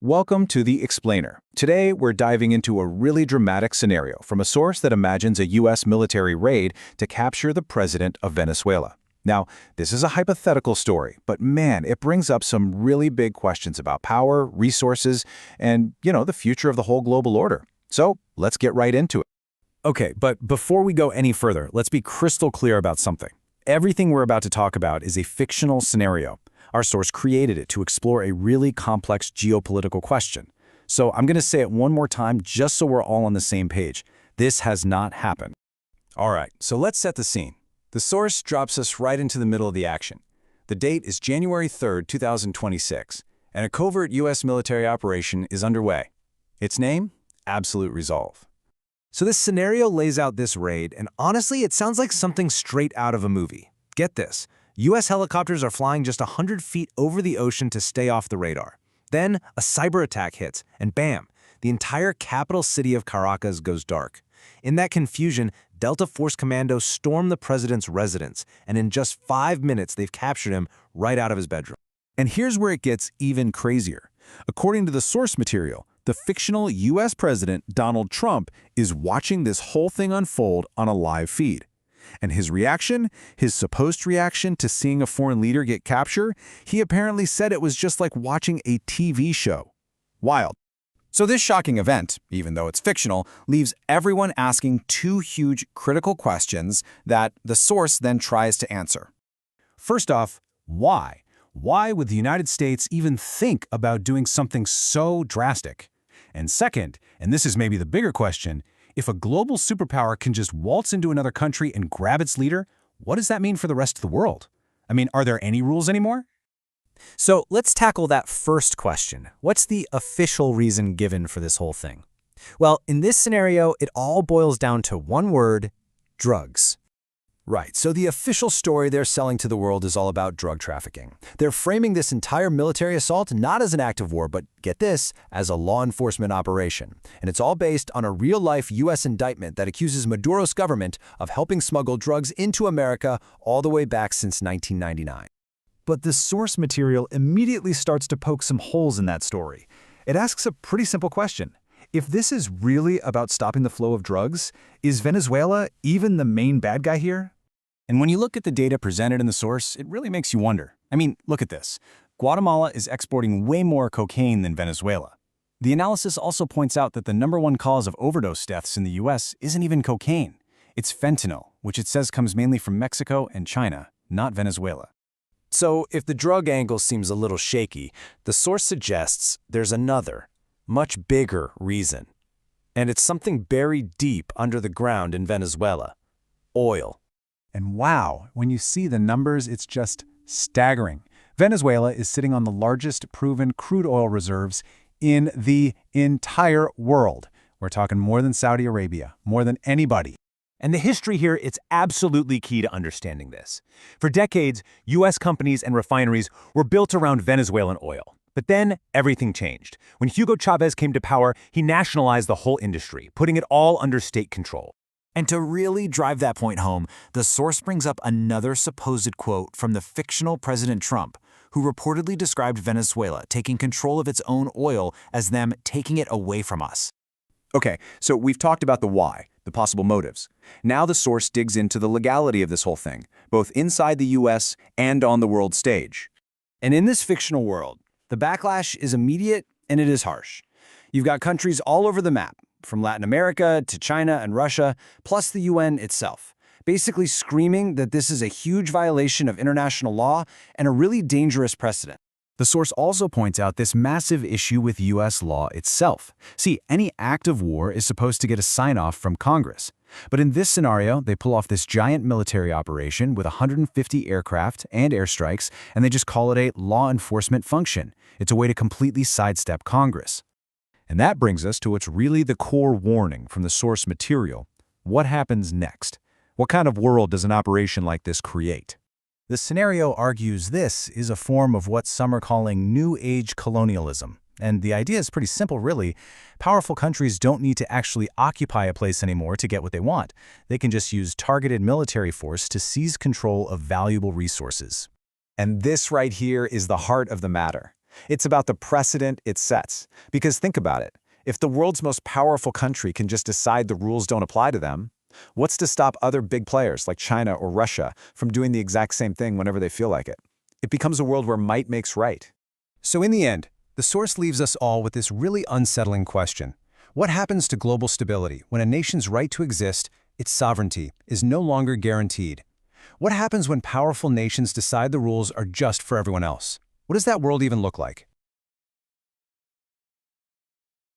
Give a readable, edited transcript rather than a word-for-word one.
Welcome to The Explainer. Today, we're diving into a really dramatic scenario from a source that imagines a U.S. military raid to capture the president of Venezuela. Now, this is a hypothetical story, but man, it brings up some really big questions about power, resources, and, the future of the whole global order. So, let's get right into it. Okay, but before we go any further, let's be crystal clear about something. Everything we're about to talk about is a fictional scenario. Our source created it to explore a really complex geopolitical question. So I'm going to say it one more time just so we're all on the same page. This has not happened. All right, so let's set the scene. The source drops us right into the middle of the action. The date is January 3rd, 2026, and a covert U.S. military operation is underway. Its name? Absolute Resolve. So this scenario lays out this raid, and honestly, it sounds like something straight out of a movie. Get this. U.S. helicopters are flying just 100 feet over the ocean to stay off the radar. Then, a cyber attack hits, and bam, the entire capital city of Caracas goes dark. In that confusion, Delta Force commandos storm the president's residence, and in just 5 minutes, they've captured him right out of his bedroom. And here's where it gets even crazier. According to the source material, the fictional U.S. president, Donald Trump, is watching this whole thing unfold on a live feed. And his reaction, his supposed reaction to seeing a foreign leader get captured, he apparently said it was just like watching a TV show. Wild. So this shocking event, even though it's fictional, leaves everyone asking two huge critical questions that the source then tries to answer. First off, why? Why would the United States even think about doing something so drastic? And second, and this is maybe the bigger question, if a global superpower can just waltz into another country and grab its leader, what does that mean for the rest of the world? I mean, are there any rules anymore? So let's tackle that first question. What's the official reason given for this whole thing? Well, in this scenario, it all boils down to one word: drugs. Right, so the official story they're selling to the world is all about drug trafficking. They're framing this entire military assault not as an act of war, but get this, as a law enforcement operation. And it's all based on a real-life U.S. indictment that accuses Maduro's government of helping smuggle drugs into America all the way back since 1999. But the source material immediately starts to poke some holes in that story. It asks a pretty simple question. If this is really about stopping the flow of drugs, is Venezuela even the main bad guy here? And when you look at the data presented in the source, it really makes you wonder. I mean, look at this. Guatemala is exporting way more cocaine than Venezuela. The analysis also points out that the #1 cause of overdose deaths in the U.S. isn't even cocaine. It's fentanyl, which it says comes mainly from Mexico and China, not Venezuela. So if the drug angle seems a little shaky, the source suggests there's another, much bigger reason. And it's something buried deep under the ground in Venezuela: oil. And wow, when you see the numbers, it's just staggering. Venezuela is sitting on the largest proven crude oil reserves in the entire world. We're talking more than Saudi Arabia, more than anybody. And the history here, it's absolutely key to understanding this. For decades, U.S. companies and refineries were built around Venezuelan oil. But then everything changed. When Hugo Chavez came to power, he nationalized the whole industry, putting it all under state control. And to really drive that point home, the source brings up another supposed quote from the fictional President Trump, who reportedly described Venezuela taking control of its own oil as them taking it away from us. Okay, so we've talked about the why, the possible motives. Now the source digs into the legality of this whole thing, both inside the U.S. and on the world stage. And in this fictional world, the backlash is immediate and it is harsh. You've got countries all over the map, from Latin America to China and Russia, plus the UN itself, basically screaming that this is a huge violation of international law and a really dangerous precedent. The source also points out this massive issue with U.S. law itself. See, any act of war is supposed to get a sign-off from Congress. But in this scenario, they pull off this giant military operation with 150 aircraft and airstrikes, and they just call it a law enforcement function. It's a way to completely sidestep Congress. And that brings us to what's really the core warning from the source material. What happens next? What kind of world does an operation like this create? The scenario argues this is a form of what some are calling New Age colonialism. And the idea is pretty simple, really. Powerful countries don't need to actually occupy a place anymore to get what they want. They can just use targeted military force to seize control of valuable resources. And this right here is the heart of the matter. It's about the precedent it sets. Because think about it. If the world's most powerful country can just decide the rules don't apply to them, what's to stop other big players like China or Russia from doing the exact same thing whenever they feel like it? It becomes a world where might makes right. So in the end, the source leaves us all with this really unsettling question. What happens to global stability when a nation's right to exist, its sovereignty, is no longer guaranteed? What happens when powerful nations decide the rules are just for everyone else? What does that world even look like?